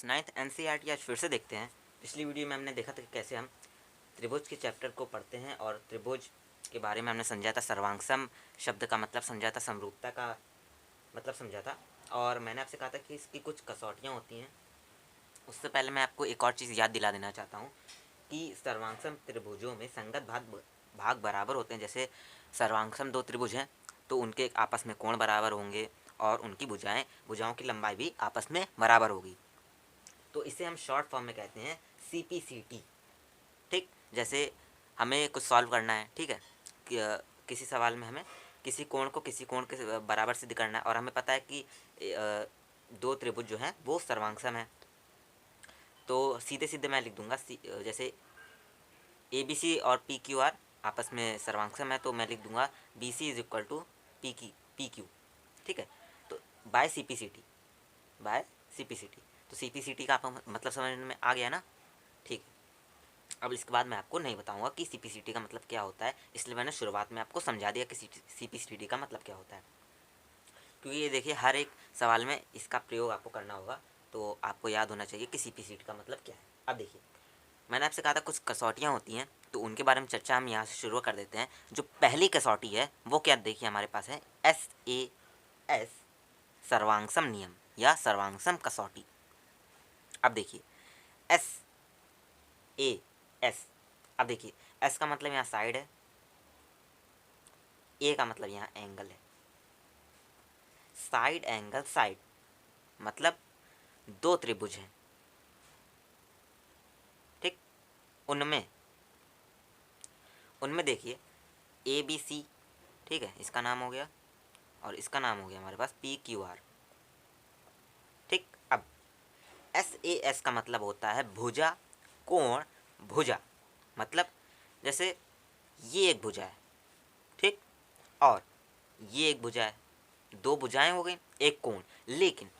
Class 9th NCERT आज फिर से देखते हैं। पिछली वीडियो में हमने देखा था कि कैसे हम त्रिभुज के चैप्टर को पढ़ते हैं और त्रिभुज के बारे में हमने समझा था। सर्वांगसम शब्द का मतलब समझा था, समरूपता का मतलब समझा था, और मैंने आपसे कहा था कि इसकी कुछ कसौटियाँ होती हैं। उससे पहले मैं आपको एक और चीज़ याद दिला देना चाहता हूँ कि सर्वांगसम त्रिभुजों में संगत भाग बराबर होते हैं। जैसे सर्वांगसम दो त्रिभुज हैं तो उनके आपस में कोण बराबर होंगे और उनकी भुजाओं की लंबाई भी आपस में बराबर होगी। तो इसे हम शॉर्ट फॉर्म में कहते हैं CPCT। ठीक, जैसे हमें कुछ सॉल्व करना है, ठीक है, किसी सवाल में हमें किसी कोण को किसी कोण के बराबर सिद्ध करना है और हमें पता है कि दो त्रिभुज जो हैं वो सर्वांगसम है। तो सीधे सीधे मैं लिख दूंगा जैसे ABC और PQR आपस में सर्वांगसम है तो मैं लिख दूंगा BC is equal to PQ। ठीक है, तो बाय CPCT तो CPCT का आपको मतलब समझ में आ गया ना। ठीक है, अब इसके बाद मैं आपको नहीं बताऊंगा कि CPCT का मतलब क्या होता है, इसलिए मैंने शुरुआत में आपको समझा दिया कि CPCT का मतलब क्या होता है। क्योंकि ये देखिए हर एक सवाल में इसका प्रयोग आपको करना होगा, तो आपको याद होना चाहिए कि CPCT का मतलब क्या है। अब देखिए मैंने आपसे कहा था कुछ कसौटियाँ होती हैं, तो उनके बारे में चर्चा हम यहाँ से शुरू कर देते हैं। जो पहली कसौटी है वो क्या, देखिए हमारे पास है SAS सर्वांगसम नियम या सर्वांगसम कसौटी। अब देखिए SAS, अब देखिए S का मतलब यहाँ साइड है, A का मतलब यहाँ एंगल है। साइड एंगल साइड मतलब दो त्रिभुज हैं, ठीक, उनमें देखिए ABC, ठीक है, इसका नाम हो गया और इसका नाम हो गया हमारे पास PQR। ठीक, अब SAS का मतलब होता है भुजा कोण भुजा, मतलब जैसे ये एक भुजा है, ठीक, और ये एक भुजा है, दो भुजाएं हो गई, एक कोण, लेकिन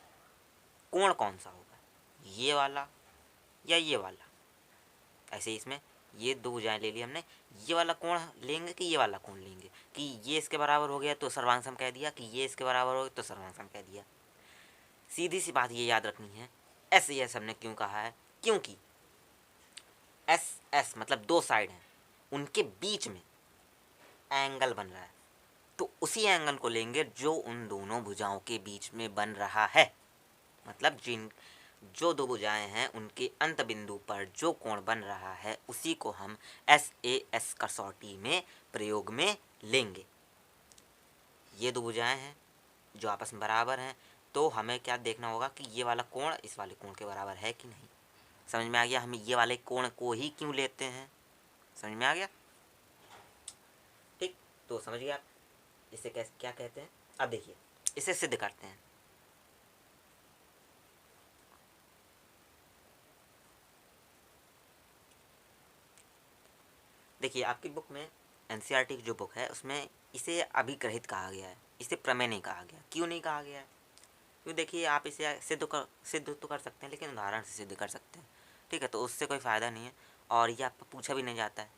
कोण कौन सा होगा, ये वाला या ये वाला। ऐसे इसमें ये दो भुजाएं ले ली हमने, ये वाला कोण लेंगे कि ये वाला कोण लेंगे, कि ये इसके बराबर हो गया तो सर्वांगसम कह दिया, कि ये इसके बराबर हो गया तो सर्वांगसम कह दिया। सीधी सी बात ये याद रखनी है, SAS हमने क्यों कहा है, क्योंकि SS मतलब दो साइड हैं, उनके बीच में एंगल बन रहा है, तो उसी एंगल को लेंगे जो उन दोनों भुजाओं के बीच में बन रहा है। मतलब जो दो भुजाएं हैं उनके अंत बिंदु पर जो कोण बन रहा है उसी को हम SAS कसौटी में प्रयोग में लेंगे। ये दो भुजाएं हैं जो आपस में बराबर हैं, तो हमें क्या देखना होगा कि ये वाला कोण इस वाले कोण के बराबर है कि नहीं। समझ में आ गया, हम ये वाले कोण को ही क्यों लेते हैं, समझ में आ गया। ठीक, तो समझ गया आप इसे कैसे क्या कहते हैं। अब देखिए इसे सिद्ध करते हैं। देखिए आपकी बुक में एनसीईआरटी की जो बुक है उसमें इसे अभिग्रहित कहा गया है, इसे प्रमेय नहीं कहा गया। क्यों नहीं कहा गया है, क्योंकि देखिए आप इसे सिद्ध तो कर सकते हैं लेकिन उदाहरण से सिद्ध कर सकते हैं, ठीक है, तो उससे कोई फ़ायदा नहीं है और ये आपको पूछा भी नहीं जाता है।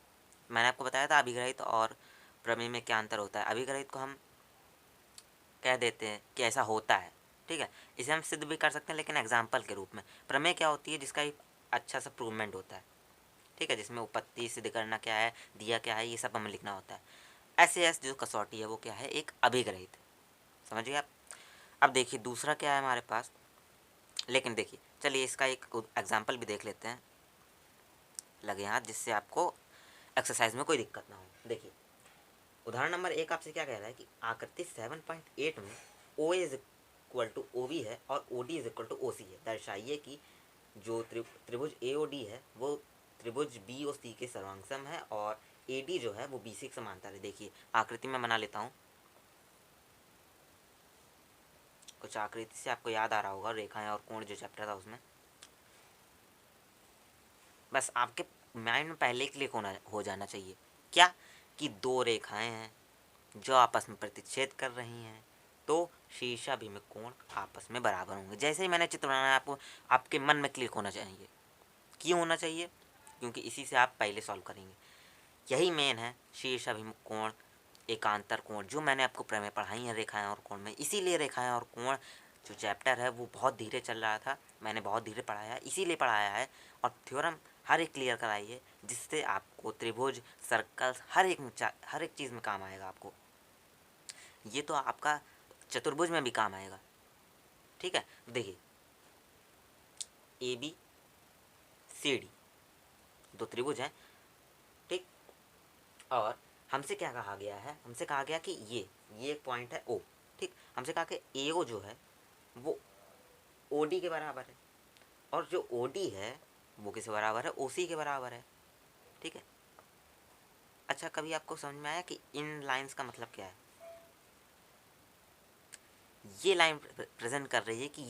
मैंने आपको बताया था अभिग्रहित और प्रमेय में क्या अंतर होता है। अभिग्रहित को हम कह देते हैं कि ऐसा होता है, ठीक है, इसे हम सिद्ध भी कर सकते हैं लेकिन एग्जाम्पल के रूप में। प्रमेय क्या होती है, जिसका एक अच्छा सा प्रूवमेंट होता है, ठीक है, जिसमें उपपत्ति सिद्ध करना क्या है, दिया क्या है, ये सब हमें लिखना होता है। SAS जो कसौटी है वो क्या है, एक अभिग्रहित, समझिए आप। अब देखिए दूसरा क्या है हमारे पास, लेकिन देखिए चलिए इसका एक एग्जाम्पल भी देख लेते हैं लगे हाथ, जिससे आपको एक्सरसाइज में कोई दिक्कत ना हो। देखिए उदाहरण नंबर 1 आपसे क्या कह रहा है कि आकृति 7.8 में OA is equal to OB है और OD is equal to OC है। दर्शाइए कि जो त्रिभुज AOD है वो त्रिभुज BOC के सर्वांगसम है और AD जो है वो BC के समांतर है। देखिए आकृति में बना लेता हूँ, कुछ आकृति से आपको याद आ रहा होगा, रेखाएं और कोण जो चैप्टर था उसमें। बस आपके माइंड में पहले क्लिक हो जाना चाहिए क्या, कि दो रेखाएं हैं जो आपस में प्रतिच्छेद कर रही हैं, तो शीर्षाभिमुख कोण आपस में बराबर होंगे। जैसे ही मैंने चित्र बनाया आपको आपके मन में क्लिक होना चाहिए। क्यों होना चाहिए, क्योंकि इसी से आप पहले सॉल्व करेंगे। यही मेन है शीर्षाभिमुख कोण, एकांतर कोण, जो मैंने आपको प्रमेय पढ़ाई है रेखाएं और कोण में। इसीलिए रेखाएं और कोण जो चैप्टर है वो बहुत धीरे चल रहा था, मैंने बहुत धीरे पढ़ाया है, इसीलिए पढ़ाया है। और थ्योरम हर एक क्लियर कराई है, जिससे आपको त्रिभुज, सर्कल, हर एक चीज़ में काम आएगा आपको। ये तो आपका चतुर्भुज में भी काम आएगा। ठीक है, देखिए AB CD दो त्रिभुज हैं, ठीक। और हमसे क्या कहा गया है, हमसे कहा गया कि ये एक पॉइंट है O, ठीक। हमसे कहा कि AO जो है वो OD के बराबर है, और जो OD है वो किसके बराबर है, OC के बराबर है, ठीक है। अच्छा, कभी आपको समझ में आया कि इन लाइंस का मतलब क्या है? ये लाइन प्रेजेंट कर रही है कि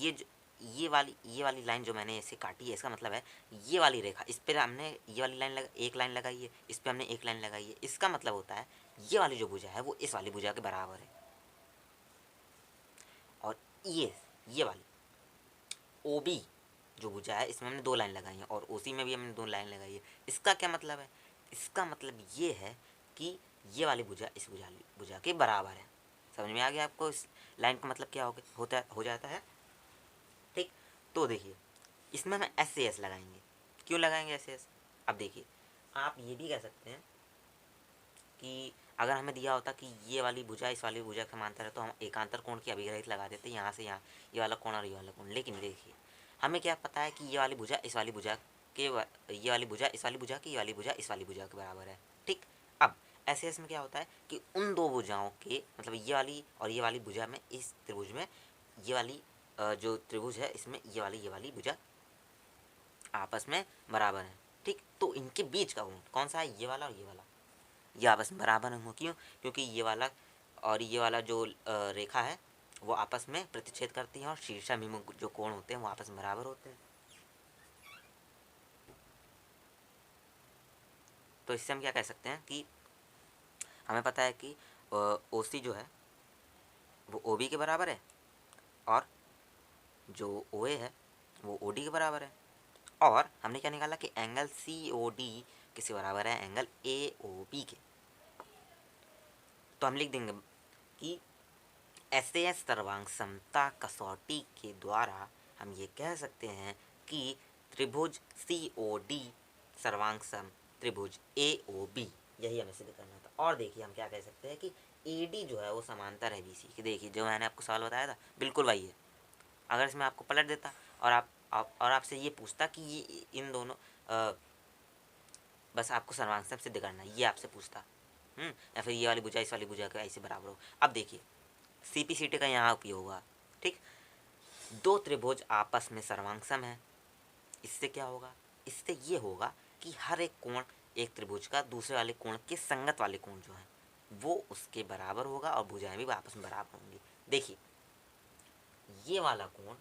ये वाली लाइन जो मैंने ऐसे काटी है, इसका मतलब है ये वाली रेखा, इस पर हमने ये वाली एक लाइन लगाई है, इस पर हमने एक लाइन लगाई है, इसका मतलब होता है ये वाली जो भुजा है वो इस वाली भुजा के बराबर है। और ये वाली OB जो भुजा है, इसमें हमने दो लाइन लगाई है, और OC में भी हमने दो लाइन लगाई है। इसका क्या मतलब है? इसका मतलब ये है कि ये वाली भुजा इस भुजा के बराबर है। समझ में आ गया आपको इस लाइन का मतलब क्या हो जाता है, ठीक। तो देखिए, इसमें हम SAS लगाएंगे। क्यों लगाएंगे SAS? अब देखिए, आप ये भी कह सकते हैं कि अगर हमें दिया होता कि ये वाली भुजा इस वाली भुजा के समांतर है, तो हम एकांतर कोण की अभिरहित लगा देते यहाँ से यहाँ, ये वाला कोण और ये वाला कोण। लेकिन देखिए, हमें क्या पता है कि ये वाली भुजा इस वाली भुजा के ये वाली भुजा इस वाली भुजा की, ये वाली भुजा इस वाली भुजा के बराबर है, ठीक। अब SAS में क्या होता है कि उन दो भुजाओं के, मतलब ये वाली और ये वाली भुजा में, इस त्रिभुज में ये वाली जो त्रिभुज है इसमें ये वाली भुजा आपस में बराबर है, ठीक। तो इनके बीच का कोण कौन सा है? ये वाला और ये वाला, ये आपस में बराबर होंगे। क्यों? क्योंकि ये वाला और ये वाला जो रेखा है वो आपस में प्रतिच्छेद करती हैं, और शीर्षाभिमुख जो कोण होते हैं वो आपस में बराबर होते हैं। तो इससे हम क्या कह सकते हैं कि हमें पता है कि OC जो है वो OB के बराबर है, और जो OA है वो OD के बराबर है। और हमने क्या निकाला कि एंगल COD किसके बराबर है? एंगल AOB के। तो हम लिख देंगे कि SAS सर्वांग समता कसौटी के द्वारा हम ये कह सकते हैं कि त्रिभुज COD सर्वांग सम त्रिभुज AOB, यही हमें सिद्ध करना था। और देखिए, हम क्या कह सकते हैं कि AD जो है वो समांतर है BC की। देखिए, जो मैंने आपको सवाल बताया था बिल्कुल वही है। अगर इसमें आपको पलट देता और आपसे ये पूछता कि ये इन दोनों बस आपको सर्वांग सम सिद्ध करना है, ये आपसे पूछता, या फिर ये वाली भुजा इस वाली भुजा के ऐसे बराबर हो। अब देखिए, CP/CT का यहाँ उपयोग होगा, ठीक। दो त्रिभुज आपस में सर्वांगसम है, इससे क्या होगा? इससे ये होगा कि हर एक कोण एक त्रिभुज का दूसरे वाले कोण के संगत वाले कोण जो है वो उसके बराबर होगा, और भुजाएं भी आपस में बराबर होंगी। देखिए, ये वाला कोण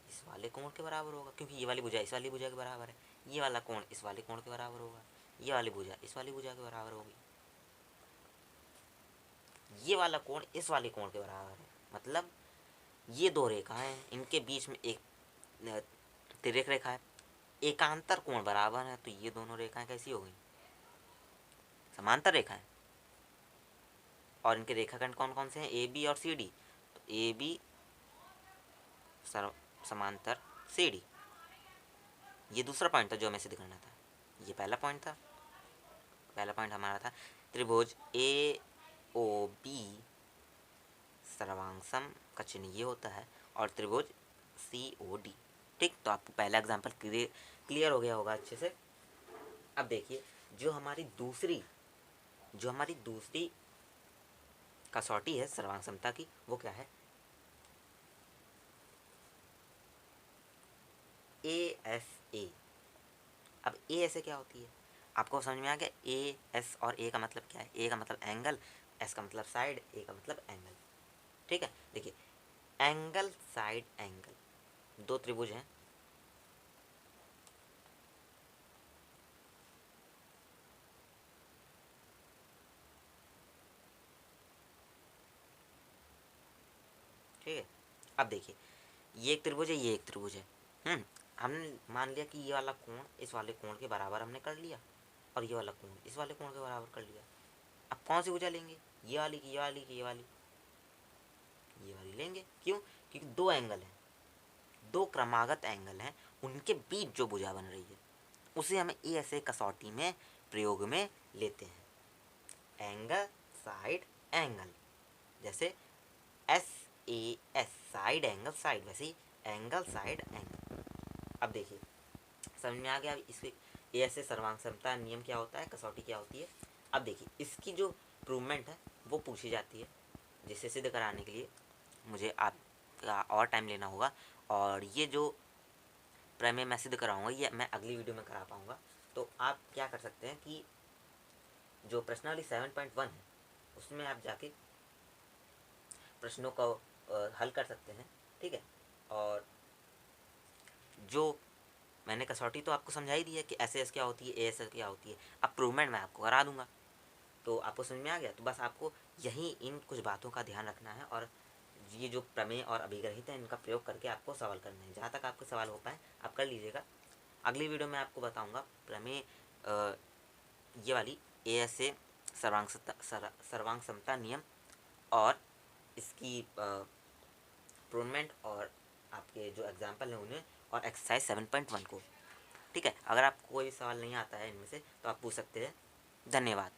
इस वाले कोण के बराबर होगा, क्योंकि ये वाली भुजा इस वाली भुजा के बराबर है। ये वाला कोण इस वाले कोण के बराबर होगा, ये वाली भुजा इस वाली भुजा के बराबर होगी, ये वाला कोण इस वाले कोण के बराबर है। मतलब ये दो रेखाएं हैं, इनके बीच में एक तिर्यक रेखा है, एकांतर कोण बराबर है, तो ये दोनों रेखाएं कैसी हो गई? समांतर रेखाएं। और इनके रेखाखंड कौन कौन से हैं? AB और CD। तो AB समांतर CD, ये दूसरा पॉइंट था जो हमें सिद्ध करना था। ये पहला पॉइंट था, पहला पॉइंट हमारा था त्रिभुज AOB सर्वांगसम का चिन्ह ये होता है, और त्रिभुज COD, ठीक। तो आपको पहला एग्जाम्पल क्लियर हो गया होगा अच्छे से। अब देखिए, जो हमारी दूसरी कसौटी है सर्वांग समता की, वो क्या है? ASA। अब ASA क्या होती है? आपको समझ में आ गया? AS और A का मतलब क्या है? A का मतलब एंगल, S का मतलब साइड, A का मतलब एंगल, ठीक है। देखिए, एंगल साइड एंगल, दो त्रिभुज हैं, ठीक है। अब देखिए, ये एक त्रिभुज है, ये एक त्रिभुज है। हमने मान लिया कि ये वाला कोण इस वाले कोण के बराबर हमने कर लिया, और ये वाला कोण इस वाले कोण के बराबर कर लिया। अब कौन सी भुजा लेंगे? ये वाली की ये वाली की ये वाली? ये वाली लेंगे। क्यों? क्योंकि दो एंगल हैं, दो क्रमागत एंगल हैं, उनके बीच जो भुजा बन रही है उसे हमें ऐसे कसौटी में प्रयोग में लेते हैं। एंगल साइड एंगल, जैसे SAS साइड एंगल साइड, वैसे ही एंगल साइड एंगल। अब देखिए समझ में आ गया इसके ऐसे सर्वांग समता नियम क्या होता है, कसौटी क्या होती है। अब देखिए इसकी जो प्रूवमेंट है वो पूछी जाती है, जिसे सिद्ध कराने के लिए मुझे आपका और टाइम लेना होगा, और ये जो प्रमेय मैं सिद्ध कराऊंगा ये मैं अगली वीडियो में करा पाऊंगा। तो आप क्या कर सकते हैं कि जो प्रश्नावली 7.1 है उसमें आप जाके प्रश्नों को हल कर सकते हैं, ठीक है। और जो मैंने कसौटी तो आपको समझा ही दी है कि SAS क्या होती है, AS क्या होती है। अब प्रूवमेंट मैं आपको करा दूंगा, तो आपको समझ में आ गया। तो बस आपको यही इन कुछ बातों का ध्यान रखना है, और ये जो प्रमेय और अभिग्रहित है इनका प्रयोग करके आपको सवाल करना है। जहाँ तक आपके सवाल हो पाए आप कर लीजिएगा। अगली वीडियो में आपको बताऊँगा प्रमेय ये वाली ASA सर्वांग समता नियम और इसकी प्रूवमेंट और आपके जो एग्जाम्पल हैं उन्हें, और एक्सरसाइज 7.1 को, ठीक है। अगर आपको कोई सवाल नहीं आता है इनमें से तो आप पूछ सकते हैं। धन्यवाद।